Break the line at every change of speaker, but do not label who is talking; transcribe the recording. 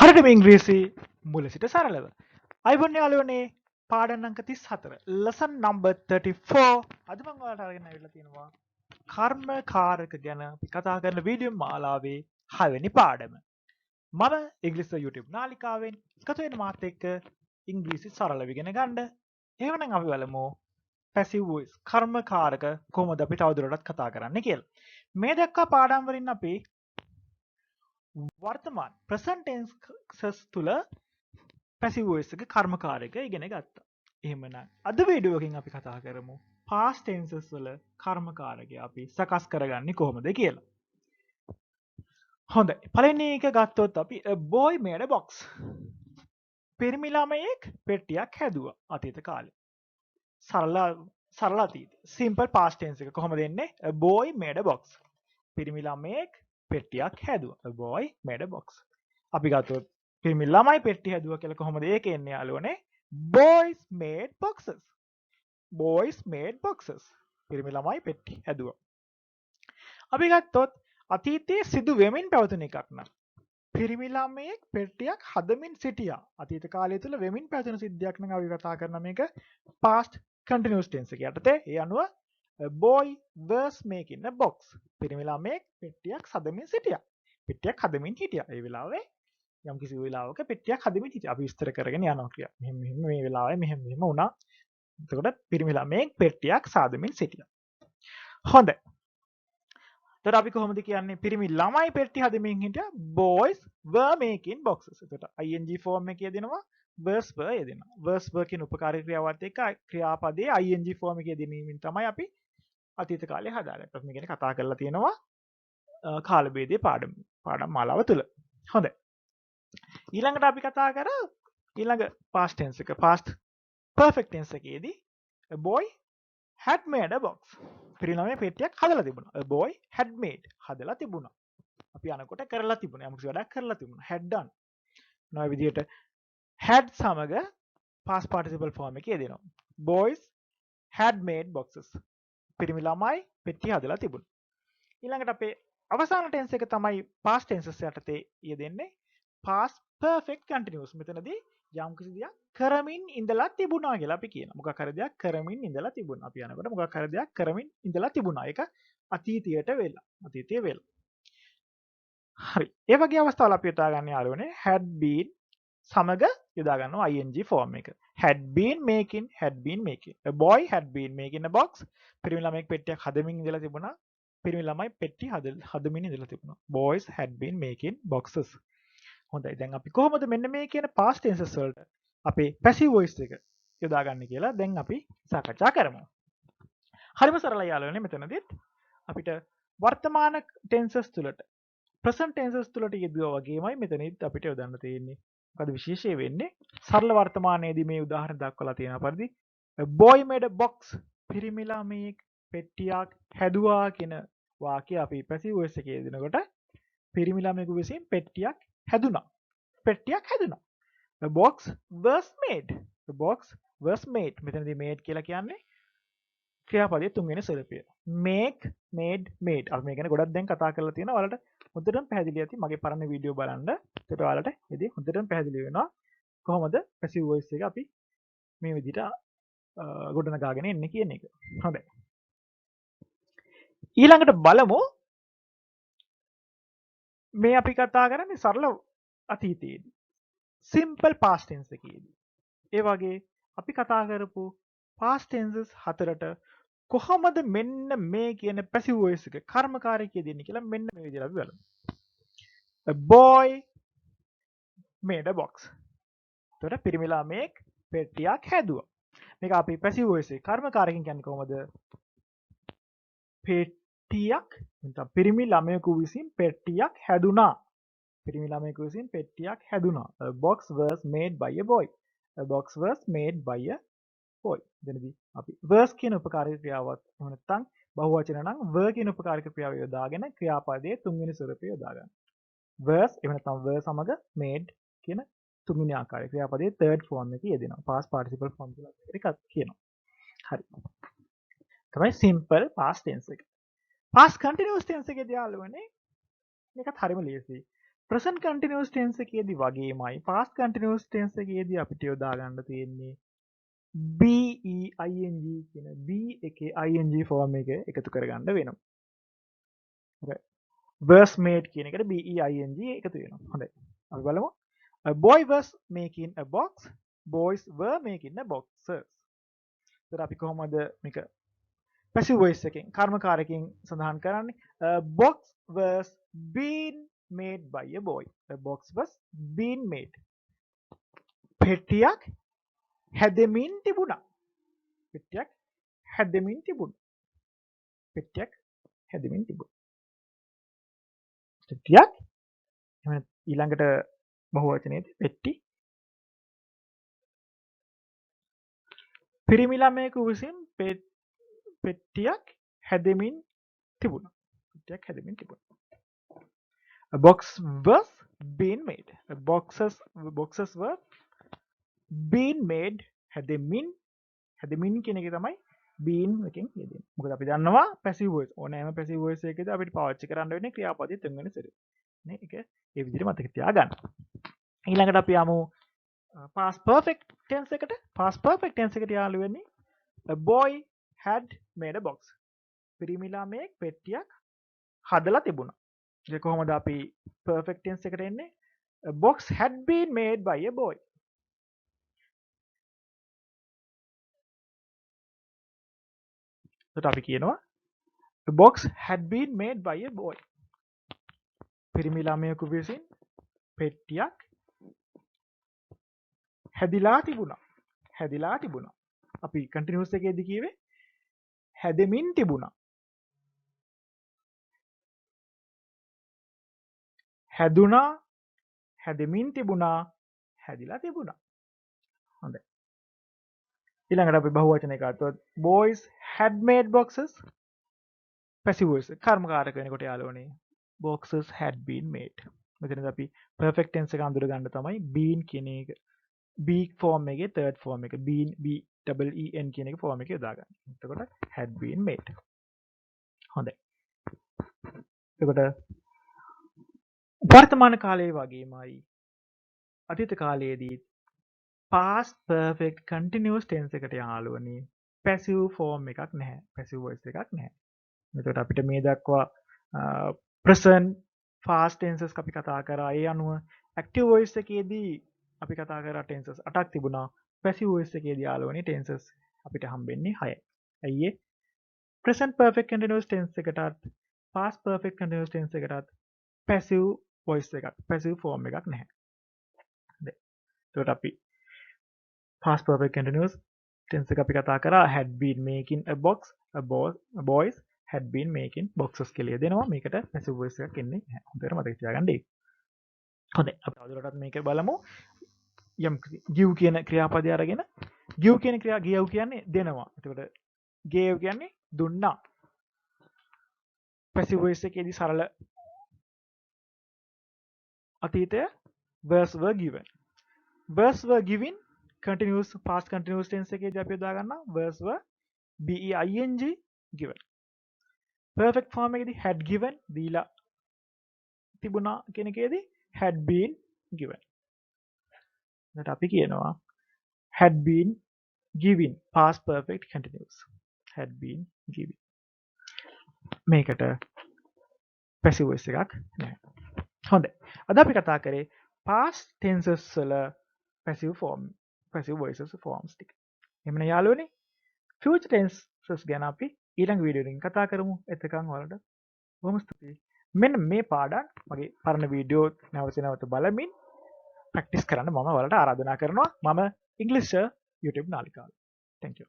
හරියටම ඉංග්‍රීසි මුල සිට සරලව. අයිබෝන් යාළුවනේ පාඩම් අංක 34 lesson number 34 අද මම ඔයාලට අරගෙන ආවිල්ලා තියෙනවා කර්මකාරක ගැන අපි කතා කරන වීඩියෝ මාලාවේ 6 වෙනි පාඩම. මම ඉංග්‍රීසි YouTube නාලිකාවෙන් එකතු වෙන මාත් එක්ක ඉංග්‍රීසි සරලව ඉගෙන ගන්න. එහෙනම් අපි බලමු passive voice කර්මකාරක කොහොමද අපි තවදුරටත් කතා කරන්න කියලා. මේ දක්වා පාඩම් වලින් අපි වර්තමාන present tenses තුල passive voice එක කර්මකාරක ඉගෙන ගත්තා. එහෙමනම් අද වීඩියෝ එකකින් අපි කතා කරමු past tenses වල කර්මකාරකය අපි සකස් කරගන්නේ කොහොමද කියලා. හොඳයි. පළවෙනි එක ගත්තොත් අපි a boy made a box. පිරිමි ළමයෙක් පෙට්ටියක් හැදුවා අතීත කාලේ. සරල අතීත. simple past tense එක කොහොමද එන්නේ? a boy made a box. පිරිමි ළමයෙක් පෙට්ටියක් හැදුවා. a boy made a box. අපි ගත්තොත් පිරිමි ළමයි පෙට්ටිය හැදුවා කියලා කොහොමද ඒක එන්නේ යාළුවනේ? boys made boxes. boys made boxes. පිරිමි ළමයි පෙට්ටි හැදුවා. අපි ගත්තොත් අතීතයේ සිදු වෙමින් පැවතුන එකක් නම් පිරිමි ළමයෙක් පෙට්ටියක් හදමින් සිටියා. අතීත කාලය තුල වෙමින් පැවතුන සිද්ධියක් නම් අපි කතා කරන මේක past continuous tense එක යටතේ. ඒ අනුව a boy was making a box. පිරිමි ළමයෙක් පෙට්ටියක් හදමින් සිටියා. පෙට්ටියක් හදමින් හිටියා. ඒ වෙලාවේ යම් කිසි වෙලාවක පෙට්ටියක් හදමින් හිටියා. අපි විස්තර කරගෙන යනවා කියලා. මෙහෙම මේ වෙලාවේ මෙහෙම වුණා. එතකොට පිරිමි ළමයෙක් පෙට්ටියක් සාදමින් සිටියා. හොඳයි. එතකොට අපි කොහොමද කියන්නේ පිරිමි ළමයි පෙට්ටි හදමින් හිටියා boys were making boxes. එතකොට ing form එකේ යෙදෙනවා was were යෙදෙනවා. was were කියන උපකාරී ක්‍රියාවත් එක්ක ක්‍රියාපදයේ ing form එකේ යෙදීමෙන් තමයි අපි අතීත කාලේ හදාගත්තේ. අපි මේ ගැන කතා කරලා තියෙනවා කාල භේදයේ පාඩම් මාලාව තුල. හොඳයි. ඊළඟට අපි කතා කරා ඊළඟ past tense එක past perfect tense එකේදී a boy had made a box. පිරිමි ළමයා පෙට්ටියක් හදලා තිබුණා. a boy had made හදලා තිබුණා. අපි අනකොට කරලා තිබුණා. යම්කිසි වැඩක් කරලා තිබුණා. had done. නොවැ විදිහට had සමග past participle form එකේ යෙදෙනවා. boys had made boxes. පිරිමි ළමයි පෙට්ටිය හදලා තිබුණා. ඊළඟට අපේ අවසාන tense එක තමයි past tenses යටතේ යෙදෙන්නේ past perfect continuous. මෙතනදී යම් කිසි දෙයක් කරමින් ඉඳලා තිබුණා කියලා අපි කියනවා. මොකක් හරි දෙයක් කරමින් ඉඳලා තිබුණා. අපි යනකොට මොකක් හරි දෙයක් කරමින් ඉඳලා තිබුණා. ඒක අතීතයට වෙලා. අතීතයේ වෙලා. හරි. ඒ වගේ අවස්ථාවල අපි යොදා ගන්න යාළුවනේ had been සමග යොදා ගන්නවා ing form එක. had been making. a boy had been making a box. පිරිමි ළමයෙක් පෙට්ටියක් හදමින් ඉඳලා තිබුණා. පිරිමි ළමයි පෙට්ටි හදමින් ඉඳලා තිබුණා. boys had been making boxes. හොඳයි. දැන් අපි කොහොමද මෙන්න මේ කියන past tenses වලට අපේ passive voice එක යොදාගන්නේ කියලා දැන් අපි සාකච්ඡා කරමු. හරිම සරලයි යාළුවනේ මෙතනදිත් අපිට වර්තමාන tenses තුලට present tenses තුලට යෙදුවා වගේමයි මෙතනදිත් අපිට යොදන්න තියෙන්නේ. මොකද විශේෂය වෙන්නේ සරල වර්තමානයේදී මේ උදාහරණ දක්වලා තියෙන පරිදි a boy made a box. පිරිමි ළමයෙක් පෙට්ටියක් හැදුවා කියන වාක්‍ය අපි passive voice එකේ යෙදෙනකොට පිරිමි ළමයෙකු විසින් පෙට්ටියක් හැදුනා. පෙට්ටියක් හැදුනා. A box was made. A box was made. මෙතනදී made කියලා කියන්නේ ක්‍රියාපදයේ තුන්වෙනි ස්වරූපය. make, made. අපි මේ ගැන ගොඩක් දැන් කතා කරලා තියෙනවා. ඔයාලට හොඳටම පැහැදිලි ඇති. මගේ පරණ වීඩියෝ බලන්න. ඒකට ඔයාලට ඉතින් හොඳටම පැහැදිලි වෙනවා කොහොමද passive voice එක අපි මේ විදිහට ගොඩනගාගෙන එන්නේ කියන එක. හොඳයි. ඊළඟට බලමු මේ අපි කතා කරන්නේ සරල අතීතයේදී. simple past tense එකේදී. ඒ වගේ අපි කතා කරපු past tenses හතරට කොහොමද මෙන්න මේ කියන passive voice එක කර්මකාරකයේ දෙන්නේ කියලා මෙන්න මේ විදිහට අපි බලමු. a boy made a box. එතකොට පිරිමි ළමයෙක් පෙට්ටියක් හැදුවා. මේක අපි passive voice එක කර්මකාරකයෙන් කියන්නේ කොහොමද? පෙට්ටියක් නැත්නම් පිරිමි ළමයෙකු විසින් පෙට්ටියක් හැදුනා. පිරිමි ළමයෙකු විසින් පෙට්ටියක් හැදුනා. a box was made by a boy. a box was made by a boy. එතනදී අපි was කියන උපකාරක ක්‍රියාවත් එහෙම නැත්නම් බහුවචන නම් were කියන උපකාරක ක්‍රියාව යොදාගෙන ක්‍රියාපදයේ තුන්වෙනි ස්වරූපය යොදා ගන්න. was එහෙම නැත්නම් were සමග made කියන තුන්වෙනි ආකාරයේ ක්‍රියාපදයේ third form එකේ යෙදෙනවා. past participle form කියලා එකක් කියනවා. හරි. තමයි simple past tense එක. past continuous tense එකේදී යාළුවනේ මේකත් හරිම ලේසියි. present continuous tense එකේදී වගේමයි past continuous tense එකේදී අපිට යොදා ගන්න තියෙන්නේ be ing කියන be එකේ ing form එක එකතු කරගන්න වෙනවා. හරි. verse made කියන එකට be ing එකතු වෙනවා. හොඳයි. අපි බලමු. A boy was making a box. Boys were making a boxes. ඒතර අපි කොහොමද මේක passive voice එකෙන් කර්මකාරකයෙන් සඳහන් කරන්නේ? A box was being made by a boy. A box was being made. පෙට්ටියක් හැදෙමින් තිබුණා. පෙට්ටියක් හැදෙමින් තිබුණා. පෙට්ටියක් හැදෙමින් තිබුණා. පෙට්ටියක් එහෙනම් ඊළඟට බහුවචනයේදී පෙට්ටි පිරිමි ළමයෙකු විසින් පෙට්ටියක් හැදෙමින් තිබුණා. පෙට්ටියක් හැදෙමින් තිබුණා. A box was being made. Boxes were being made. හැදෙමින් කියන එක තමයි being එකෙන් යෙදෙන්නේ. මොකද අපි දන්නවා passive voice. ඕනෑම passive voice එකකදී අපිට පාවිච්චි කරන්න වෙන්නේ ක්‍රියාපදයේ තුන්වෙනි සැරේ. නේ? ඒක ඒ විදිහට මතක තියාගන්න. ඊළඟට අපි යමු past perfect tense එකට. past perfect tense එකට යාළු වෙන්නේ a boy had made a box. පිරිමි ළමයෙක් පෙට්ටියක් හදලා තිබුණා. ඒක කොහොමද අපි perfect tense එකට එන්නේ? A box had been made by a boy. එතකොට අපි කියනවා a box had been made by a boy. පිරිමි ළමයෙකු විසින් පෙට්ටියක් හැදිලා තිබුණා. හැදිලා තිබුණා. අපි continuous එකේදී කියවේ හැදෙමින් තිබුණා. හැදුනා, හැදෙමින් තිබුණා, හැදිලා තිබුණා. හොඳයි. ඊළඟට අපි බහුවචනයක ගත්තොත් boys had made boxes. passive voice කර්මකාරක වෙනකොට යාළුවනේ boxes had been made. මෙතනදී අපි perfect tense එක අඳුර ගන්න තමයි been කියන එක be form එකේ third form එක been ben කියන එක form එක යොදා ගන්න. එතකොට had been made. හොඳයි. එතකොට වර්තමාන කාලයේ වගේමයි අතීත කාලයේදී past perfect continuous tense එකට යාළුවනේ passive form එකක් නැහැ. passive voice එකක් නැහැ. එතකොට අපිට මේ දක්වා present fast tenses අපි කතා කරා. ඒ අනුව active voice එකේදී අපි කතා කරා tenses 8ක් තිබුණා. passive voice එකේදී යාළුවනේ tenses අපිට හම්බෙන්නේ 6යි. ඇයි ඒ? present perfect continuous tense එකටත් past perfect continuous tense එකටත් passive voice එකක් passive form එකක් නැහැ. හරි. එතකොට අපි past perfect continuous tense එක අපි කතා කරා had been making a box. boys had been making boxes කියලා දෙනවා. මේකට passive voice එකක් එන්නේ නැහැ. හොඳට මතක තියාගන්න ඒක. හොඳයි. අපි තවදුරටත් මේක බලමු. යම් give කියන ක්‍රියාපදය අරගෙන give කියන give කියන්නේ දෙනවා. එතකොට gave කියන්නේ දුන්නා. passive voice එකේදී සරල අතීතය verbs were given. verbs were given continuous past continuous tense එකේදී අපි යොදා ගන්නවා verbs were being given. perfect form එකේදී had given දීලා තිබුණා කියන එකේදී had been given. එතකොට අපි කියනවා had been given past perfect continuous. had been given. මේකට passive voice එකක් නැහැ. හොඳයි. අද අපි කතා කරේ past tenses වල passive voices forms ටික. එහෙමනේ යාළුවනේ future tenses ගැන අපි ඊළඟ වීඩියෝ එකකින් කතා කරමු. එතකන් ඔයාලට බොහොම ස්තුතියි. මෙන්න මේ පාඩම් මගේ පරණ වීඩියෝ නැවත බලමින් ප්‍රැක්ටිස් කරන්න මම ඔයාලට ආරාධනා කරනවා. මම ඉංග්‍රීසි YouTube නාලිකාව. Thank you.